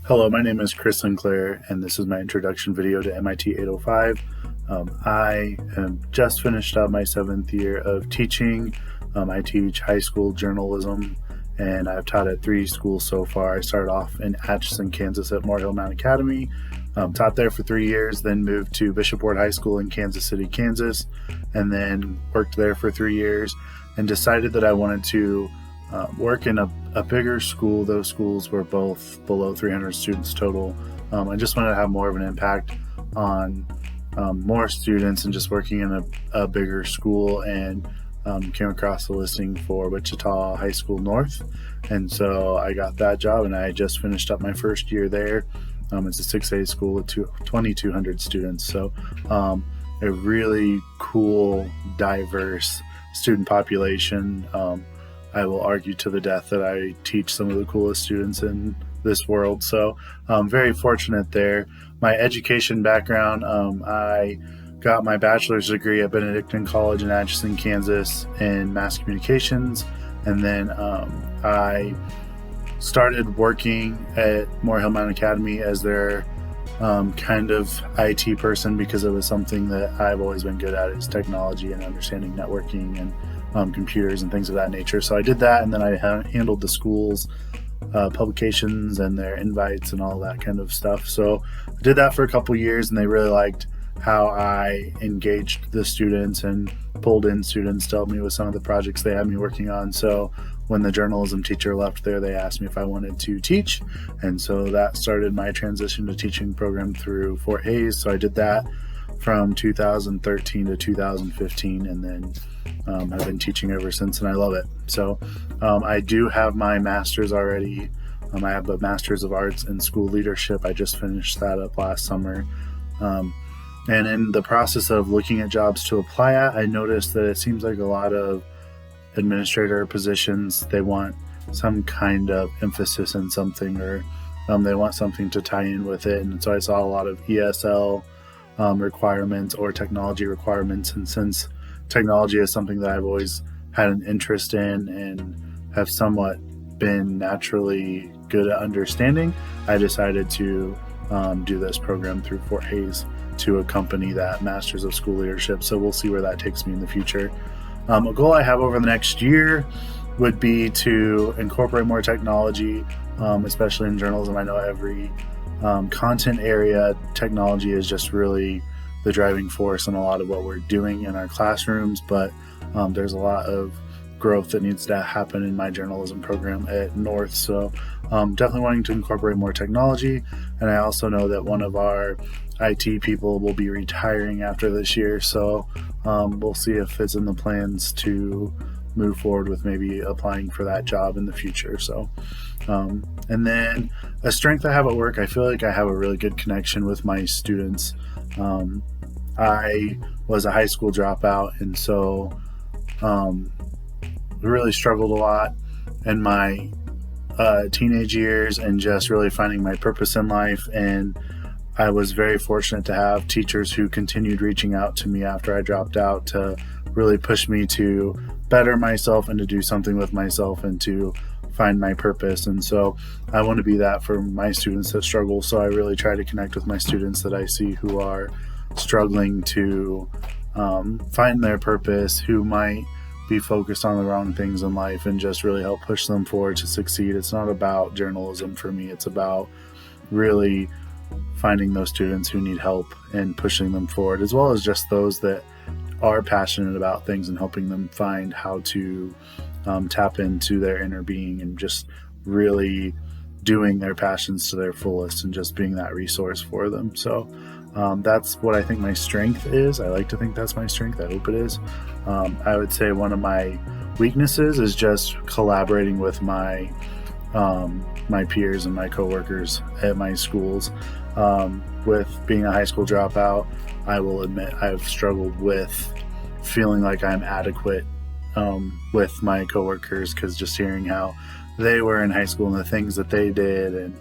Hello, my name is Chris Sinclair, and this is my introduction video to MIT 805. I have just finished up my 7th year of teaching. I teach high school journalism, and I've taught at 3 schools so far. I started off in Atchison, Kansas at Moore Hill Mount Academy, taught there for 3 years, then moved to Bishop Ward High School in Kansas City, Kansas, and then worked there for 3 years and decided that I wanted to work in a bigger school. Those schools were both below 300 students total. I just wanted to have more of an impact on more students and just working in a bigger school, and came across the listing for Wichita High School North, and so I got that job, and I just finished up my first year there. It's a 6A school with 2,200 students, so a really cool, diverse student population. I will argue to the death that I teach some of the coolest students in this world. So I'm very fortunate there. My education background, I got my bachelor's degree at Benedictine College in Atchison, Kansas in mass communications. And then I started working at Moore Hill Mount Academy as their kind of IT person, because it was something that I've always been good at, is technology and understanding networking and computers and things of that nature. So I did that, and then I handled the school's publications and their invites and all that kind of stuff. So I did that for a couple years, and they really liked how I engaged the students and pulled in students to help me with some of the projects they had me working on. So when the journalism teacher left there, they asked me if I wanted to teach, and so that started my transition to teaching program through Fort Hays. So I did that from 2013 to 2015, and then I've been teaching ever since, and I love it. So I do have my master's already. I have a master's of arts in school leadership. I just finished that up last summer. And in the process of looking at jobs to apply at, I noticed that it seems like a lot of administrator positions, they want some kind of emphasis in something, or they want something to tie in with it. And so I saw a lot of ESL requirements or technology requirements. And since technology is something that I've always had an interest in and have somewhat been naturally good at understanding, I decided to do this program through Fort Hays to accompany that Master's of School Leadership. So we'll see where that takes me in the future. A goal I have over the next year would be to incorporate more technology, especially in journalism. I know every content area, technology is just really the driving force in a lot of what we're doing in our classrooms, but there's a lot of growth that needs to happen in my journalism program at North. So definitely wanting to incorporate more technology. And I also know that one of our IT people will be retiring after this year, so we'll see if it's in the plans to move forward with maybe applying for that job in the future. So and then a strength I have at work, I feel like I have a really good connection with my students. I was a high school dropout, and so really struggled a lot in my teenage years and just really finding my purpose in life. And I was very fortunate to have teachers who continued reaching out to me after I dropped out to really push me to better myself and to do something with myself and to find my purpose. And so I want to be that for my students that struggle. So I really try to connect with my students that I see who are struggling to find their purpose, who might be focused on the wrong things in life, and just really help push them forward to succeed. It's not about journalism for me. It's about really finding those students who need help and pushing them forward, as well as just those that are passionate about things and helping them find how to tap into their inner being and just really doing their passions to their fullest and just being that resource for them. So that's what I think my strength is. I like to think that's my strength. I hope it is. I would say one of my weaknesses is just collaborating with my peers and my coworkers at my schools. With being a high school dropout, I will admit I've struggled with feeling like I'm adequate with my coworkers, because just hearing how they were in high school and the things that they did, and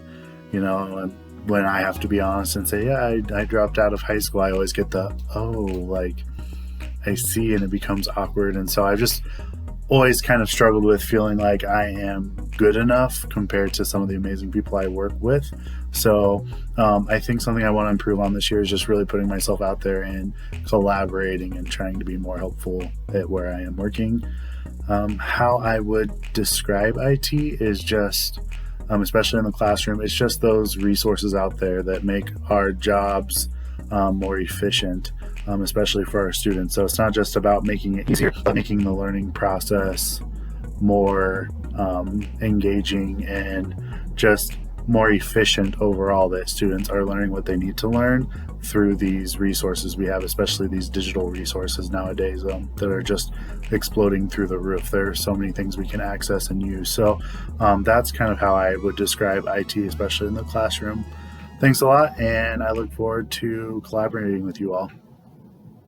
when I have to be honest and say, yeah, I dropped out of high school, I always get the, oh, like, I see, and it becomes awkward. And so I've just always kind of struggled with feeling like I am good enough compared to some of the amazing people I work with. So I think something I want to improve on this year is just really putting myself out there and collaborating and trying to be more helpful at where I am working. How I would describe IT is just, especially in the classroom, it's just those resources out there that make our jobs more efficient, especially for our students. So it's not just about making it easier, but making the learning process more engaging and just more efficient overall, that students are learning what they need to learn through these resources we have, especially these digital resources nowadays that are just exploding through the roof. There are so many things we can access and use. So that's kind of how I would describe IT, especially in the classroom. Thanks a lot, and I look forward to collaborating with you all.